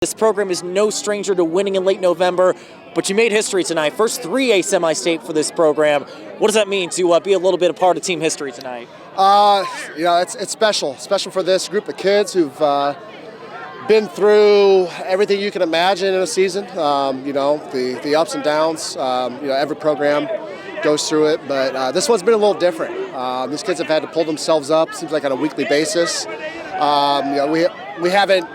This program is no stranger to winning in late November, but you made history tonight. First 3A semi-state for this program. What does that mean to be a little bit a part of team history tonight? It's special for this group of kids who've been through everything you can imagine in a season. The ups and downs. Every program goes through it, but this one's been a little different. These kids have had to pull themselves up. Seems like on a weekly basis. We haven't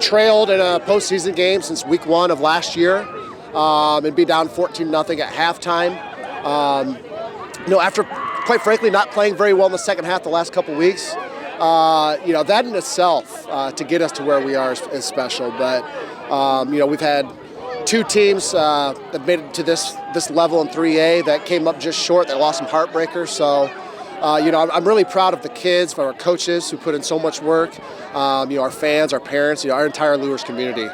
trailed in a postseason game since week 1 of last year, and be down 14-0 at halftime. After, quite frankly, not playing very well in the second half the last couple weeks, that in itself to get us to where we are is special. But we've had 2 teams that made it to this level in 3A that came up just short. That lost some heartbreakers. So. I'm really proud of the kids, of our coaches who put in so much work, our fans, our parents, our entire Luers community.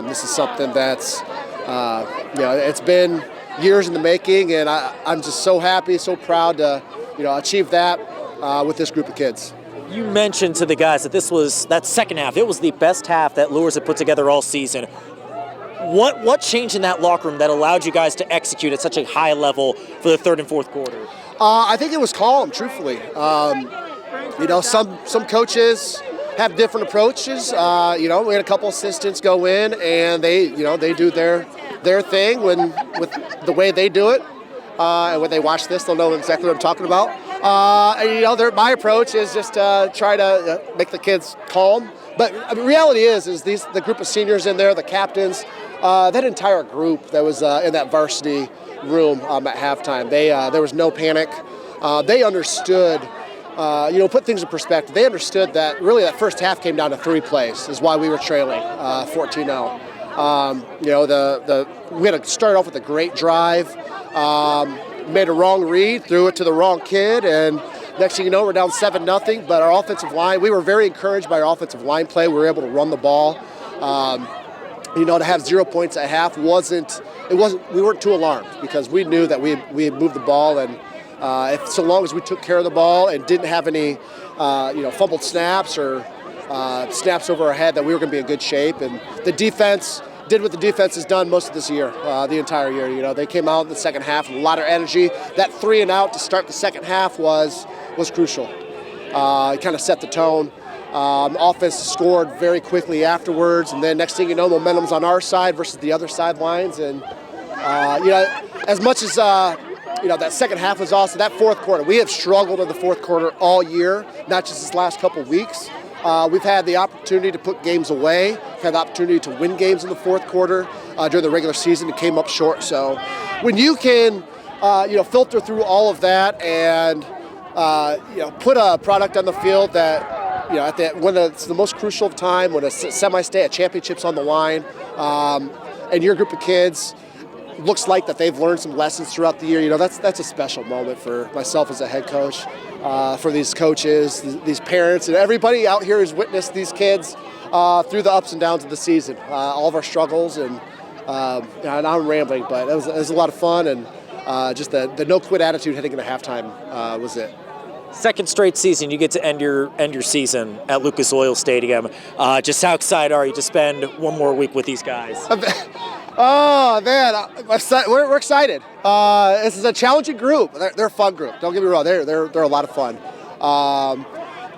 This is something that's, it's been years in the making, and I'm just so happy, so proud to, achieve that with this group of kids. You mentioned to the guys that that second half, it was the best half that Luers had put together all season. What changed in that locker room that allowed you guys to execute at such a high level for the third and fourth quarter? I think it was calm, truthfully. Some coaches have different approaches. We had a couple assistants go in, and they do their thing with the way they do it. And when they watch this, they'll know exactly what I'm talking about. My approach is just try to make the kids calm. But the reality is the group of seniors in there, the captains, that entire group that was in that varsity room at halftime. There was no panic. They understood, put things in perspective. They understood that really that first half came down to 3 plays is why we were trailing 14-0. We had to start off with a great drive. Made a wrong read, threw it to the wrong kid, and next thing you know, we're down 7-0. But our offensive line, we were very encouraged by our offensive line play. We were able to run the ball. To have 0 points at half we weren't too alarmed because we knew that we had moved the ball, and so long as we took care of the ball and didn't have any fumbled snaps or snaps over our head, that we were going to be in good shape. And the defense did what the defense has done most of this year, the entire year. They came out in the second half with a lot of energy. That 3 and out to start the second half was crucial. It kind of set the tone. Offense scored very quickly afterwards, and then next thing you know, momentum's on our side versus the other sidelines. And as much as that second half was awesome, that fourth quarter, we have struggled in the fourth quarter all year, not just this last couple weeks. We've had the opportunity to put games away. We've had the opportunity to win games in the fourth quarter during the regular season and came up short. So when you can filter through all of that and put a product on the field that when it's the most crucial of time, when a semi-state, a championship's on the line, and your group of kids looks like that they've learned some lessons throughout the year, that's a special moment for myself as a head coach, for these coaches, these parents, and everybody out here who's witnessed these kids through the ups and downs of the season, all of our struggles, and I'm rambling, but it was a lot of fun, and just the no-quit attitude heading into halftime was it. Second straight season, you get to end your season at Lucas Oil Stadium. Just how excited are you to spend one more week with these guys? Oh man, we're excited. This is a challenging group. They're a fun group. Don't get me wrong. They're a lot of fun.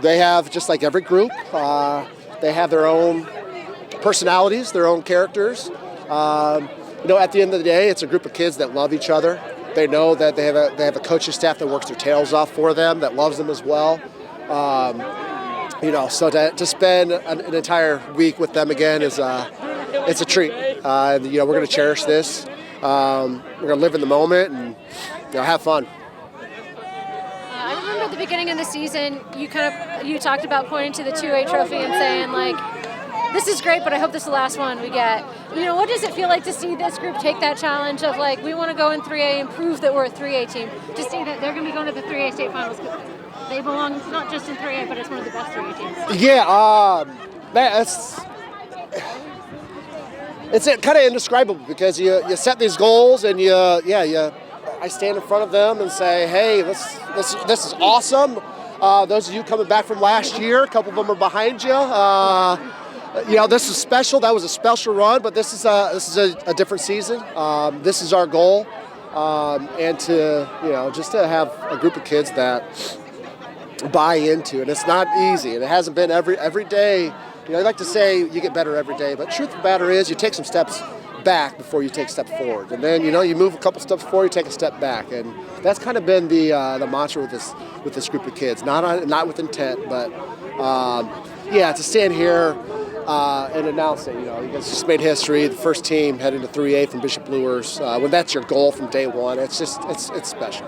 They have, just like every group, they have their own personalities, their own characters. At the end of the day, it's a group of kids that love each other. They know that they have a coaching staff that works their tails off for them, that loves them as well. So to spend an entire week with them again it's a treat. We're going to cherish this. We're going to live in the moment and have fun. I remember at the beginning of the season, you talked about pointing to the 2A trophy and saying, this is great, but I hope this is the last one we get. What does it feel like to see this group take that challenge of, we want to go in 3A and prove that we're a 3A team, to see that they're going to be going to the 3A state finals because they belong not just in 3A, but it's one of the best 3A teams. Yeah, man, it's kind of indescribable because you set these goals and I stand in front of them and say, hey, this is awesome. Those of you coming back from last year, a couple of them are behind you. This is special. That was a special run, but this is a different season. This is our goal, and just to have a group of kids that buy into it. It's not easy, and it hasn't been every day. I like to say you get better every day, but truth of the matter is you take some steps back before you take a step forward, and then you move a couple steps forward, you take a step back, and that's kind of been the mantra with this group of kids. Not with intent, but to stand here and announce it. You guys just made history. The first team heading to 3A from Bishop Luers. When that's your goal from day one, it's special.